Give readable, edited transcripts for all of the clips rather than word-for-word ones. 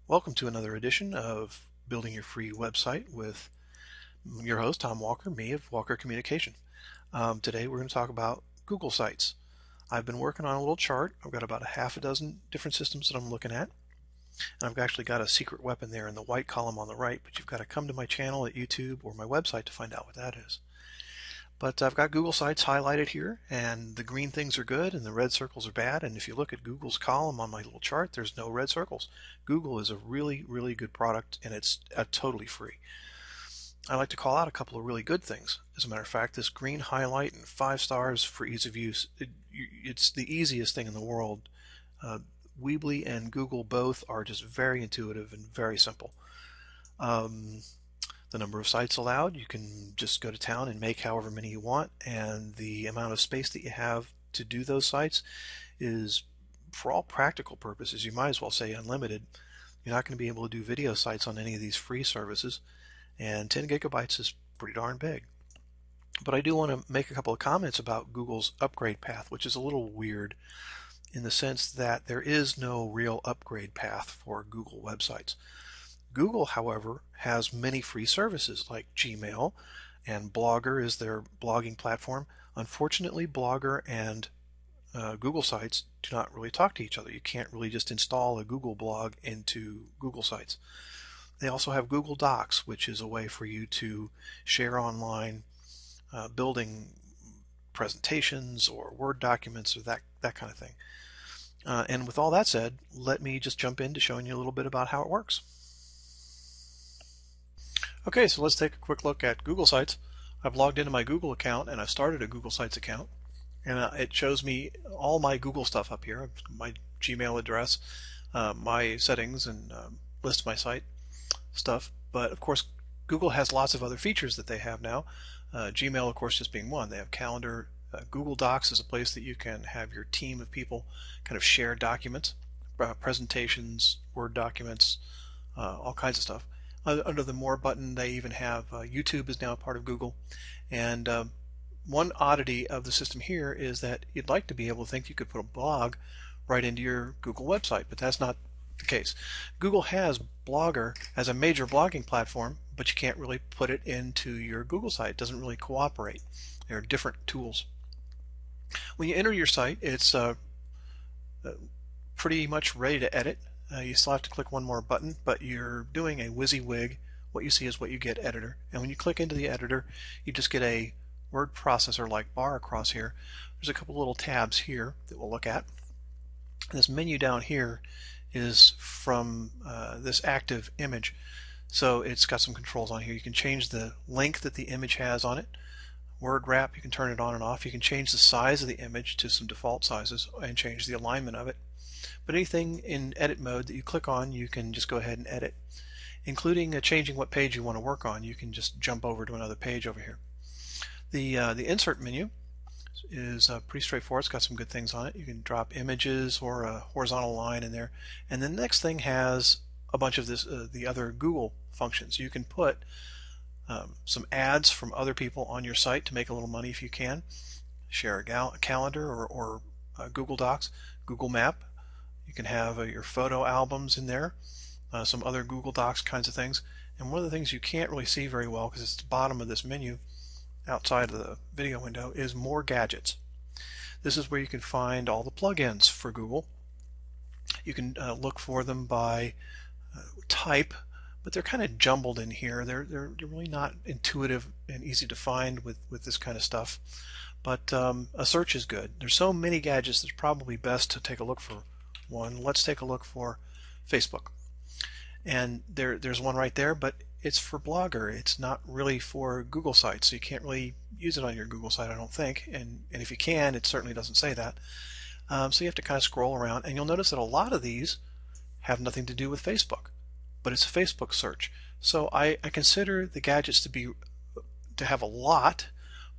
Welcome to another edition of Building Your Free Website with your host, Tom Walker, me of Walker Communication. Today we're going to talk about Google Sites. I've been working on a little chart. I've got about a half a dozen different systems that I'm looking at. And I've actually got a secret weapon there in the white column on the right, but you've got to come to my channel at YouTube or my website to find out what that is. But I've got Google Sites highlighted here, and the green things are good and the red circles are bad. And if you look at Google's column on my little chart, there's no red circles. Google is a really, really good product, and it's totally free. I like to call out a couple of really good things. As a matter of fact, this green highlight and 5 stars for ease of use, it's the easiest thing in the world. Weebly and Google both are just very intuitive and very simple. The number of sites allowed, you can just go to town and make however many you want, and the amount of space that you have to do those sites is, for all practical purposes, you might as well say unlimited. You're not going to be able to do video sites on any of these free services, and 10 gigabytes is pretty darn big. But I do want to make a couple of comments about Google's upgrade path, which is a little weird in the sense that there is no real upgrade path for Google websites. Google, however, has many free services like Gmail, and Blogger is their blogging platform. Unfortunately, Blogger and Google Sites do not really talk to each other. You can't really just install a Google blog into Google Sites. They also have Google Docs, which is a way for you to share online building presentations or Word documents or that kind of thing. And with all that said, let me just jump into showing you a little bit about how it works. Okay, so let's take a quick look at Google Sites. I've logged into my Google account and I've started a Google Sites account, and it shows me all my Google stuff up here, my Gmail address, my settings, and list my site stuff. But of course, Google has lots of other features that they have now. Gmail, of course, just being one. They have Calendar. Google Docs is a place that you can have your team of people kind of share documents, presentations, Word documents, all kinds of stuff. Under the More button, they even have YouTube is now part of Google. And one oddity of the system here is that you'd like to be able to think you could put a blog right into your Google website, but that's not the case. Google has Blogger as a major blogging platform, but you can't really put it into your Google site. It doesn't really cooperate. There are different tools. When you enter your site, it's pretty much ready to edit. You still have to click one more button, but you're doing a WYSIWYG. What you see is what you get editor. And when you click into the editor, you just get a word processor like bar across here. There's a couple little tabs here that we'll look at. This menu down here is from this active image. So it's got some controls on here. You can change the length that the image has on it. Word wrap, you can turn it on and off. You can change the size of the image to some default sizes and change the alignment of it. But anything in edit mode that you click on, you can just go ahead and edit, including changing what page you want to work on. You can just jump over to another page over here. The insert menu is pretty straightforward. It's got some good things on it. You can drop images or a horizontal line in there, and the next thing has a bunch of the other Google functions. You can put some ads from other people on your site to make a little money if you can. Share a calendar or Google Docs, Google Map. You can have your photo albums in there, some other Google Docs kinds of things. And one of the things you can't really see very well because it's the bottom of this menu outside of the video window is More Gadgets. This is where you can find all the plugins for Google. You can look for them by type, but they're kind of jumbled in here. They're really not intuitive and easy to find with this kind of stuff. But a search is good. There's so many gadgets that it's probably best to take a look for one. Let's take a look for Facebook. And there's one right there, but it's for Blogger. It's not really for Google Sites, so you can't really use it on your Google site, I don't think. And if you can, it certainly doesn't say that. So you have to kind of scroll around, and you'll notice that a lot of these have nothing to do with Facebook, but it's a Facebook search. So I consider the gadgets to have a lot,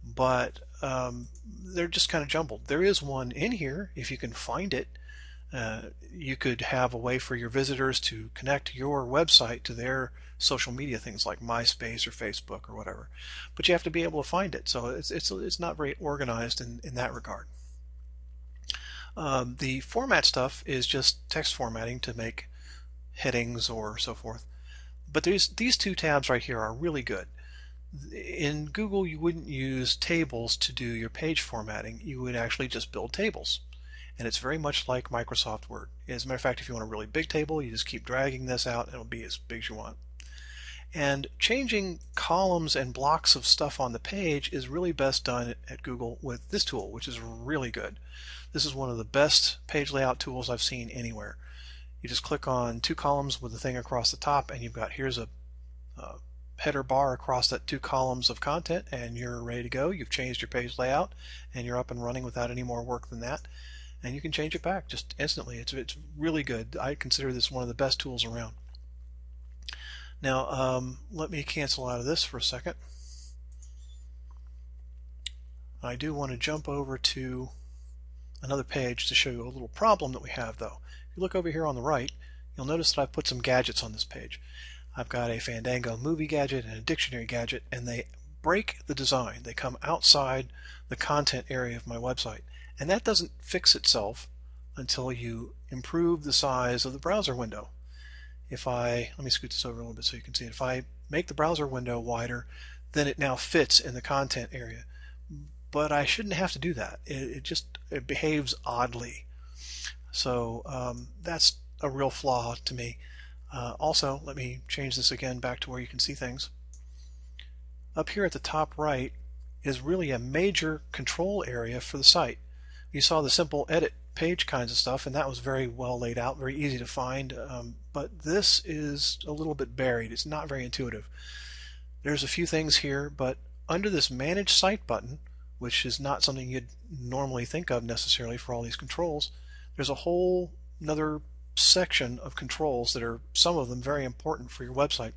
but they're just kind of jumbled. There is one in here if you can find it. You could have a way for your visitors to connect your website to their social media things like MySpace or Facebook or whatever, but you have to be able to find it. So it's not very organized in that regard. The format stuff is just text formatting to make headings or so forth. But these two tabs right here are really good. In Google, you wouldn't use tables to do your page formatting. You would actually just build tables. And it's very much like Microsoft Word. As a matter of fact, if you want a really big table, you just keep dragging this out and it'll be as big as you want. And changing columns and blocks of stuff on the page is really best done at Google with this tool, which is really good. This is one of the best page layout tools I've seen anywhere. You just click on two columns with the thing across the top, and you've got, here's a header bar across that two columns of content, and you're ready to go. You've changed your page layout and you're up and running without any more work than that. And you can change it back just instantly. It's really good. I consider this one of the best tools around. Now let me cancel out of this for a second. I do want to jump over to another page to show you a little problem that we have though. If you look over here on the right, you'll notice that I've put some gadgets on this page. I've got a Fandango movie gadget and a dictionary gadget, and they break the design. They come outside the content area of my website. And that doesn't fix itself until you improve the size of the browser window. Let me scoot this over a little bit so you can see it. If I make the browser window wider, then it now fits in the content area. But I shouldn't have to do that. It behaves oddly. So that's a real flaw to me. Also, let me change this again back to where you can see things. Up here at the top right is really a major control area for the site. You saw the simple edit page kinds of stuff, and that was very well laid out, very easy to find, but this is a little bit buried. It's not very intuitive. There's a few things here, but under this Manage Site button, which is not something you'd normally think of necessarily for all these controls, there's a whole another section of controls that are, some of them, very important for your website.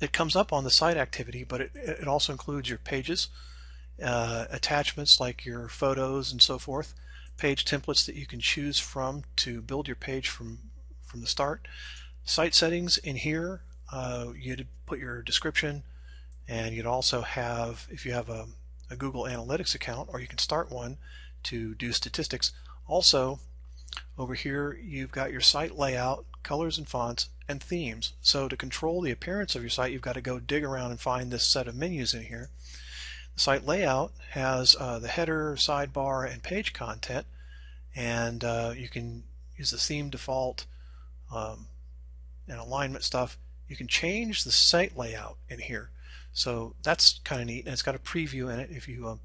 It comes up on the site activity, but it also includes your pages, attachments like your photos and so forth, page templates that you can choose from to build your page from the start. Site settings in here, you'd put your description, and you'd also have, if you have a Google Analytics account, or you can start one to do statistics. Also, over here you've got your site layout, colors and fonts, and themes. So to control the appearance of your site, you've got to go dig around and find this set of menus in here. The site layout has the header, sidebar, and page content, and you can use the theme default and alignment stuff. You can change the site layout in here, so that's kind of neat, and it's got a preview in it. If you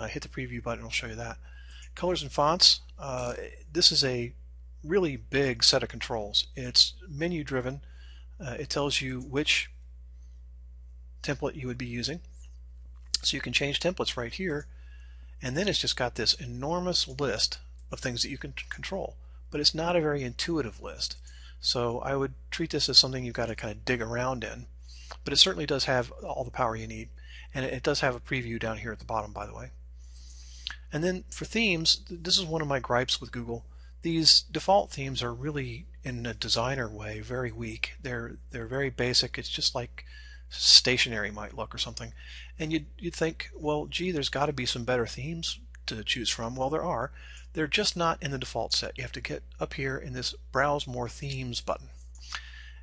hit the preview button, it'll show you that. Colors and fonts, this is a really big set of controls. It's menu driven. It tells you which template you would be using, so you can change templates right here, and then it's just got this enormous list of things that you can control, but it's not a very intuitive list. So I would treat this as something you've got to kind of dig around in, but it certainly does have all the power you need, and it does have a preview down here at the bottom, by the way. And then for themes, this is one of my gripes with Google. These default themes are really, in a designer way, very weak. They're very basic. It's just like stationery might look or something, and you'd think, well, gee, there's got to be some better themes to choose from. Well, there are. They're just not in the default set. You have to get up here in this Browse More Themes button.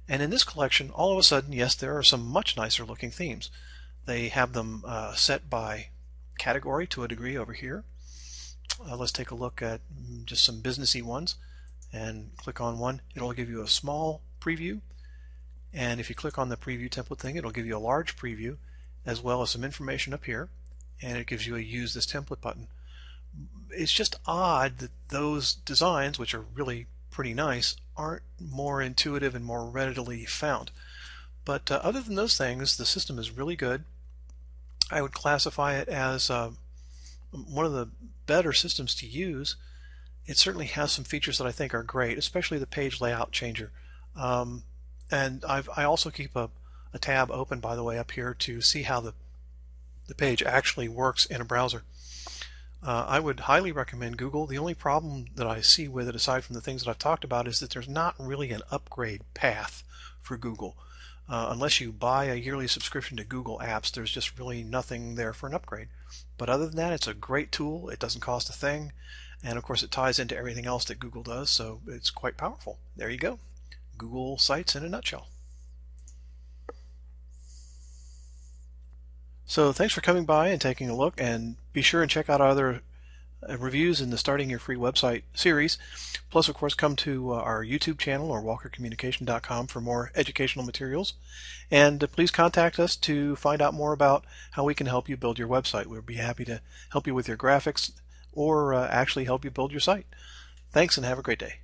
And in this collection, all of a sudden, yes, there are some much nicer looking themes. They have them set by category to a degree over here. Let's take a look at just some businessy ones, and click on one. It'll give you a small preview, and if you click on the preview template thing, it'll give you a large preview as well as some information up here, and it gives you a use this template button. It's just odd that those designs, which are really pretty nice, aren't more intuitive and more readily found. But other than those things, the system is really good. I would classify it as one of the better systems to use. It certainly has some features that I think are great, especially the page layout changer. And I also keep a tab open, by the way, up here to see how the page actually works in a browser. I would highly recommend Google. The only problem that I see with it, aside from the things that I've talked about, is that there's not really an upgrade path for Google. Unless you buy a yearly subscription to Google Apps, there's just really nothing there for an upgrade. But other than that, it's a great tool. It doesn't cost a thing, and of course it ties into everything else that Google does, so it's quite powerful. There you go. Google Sites in a nutshell. So thanks for coming by and taking a look, and be sure and check out our other reviews in the Starting Your Free Website series. Plus, of course, come to our YouTube channel or walkercommunication.com for more educational materials. And please contact us to find out more about how we can help you build your website. We'll be happy to help you with your graphics or actually help you build your site. Thanks and have a great day.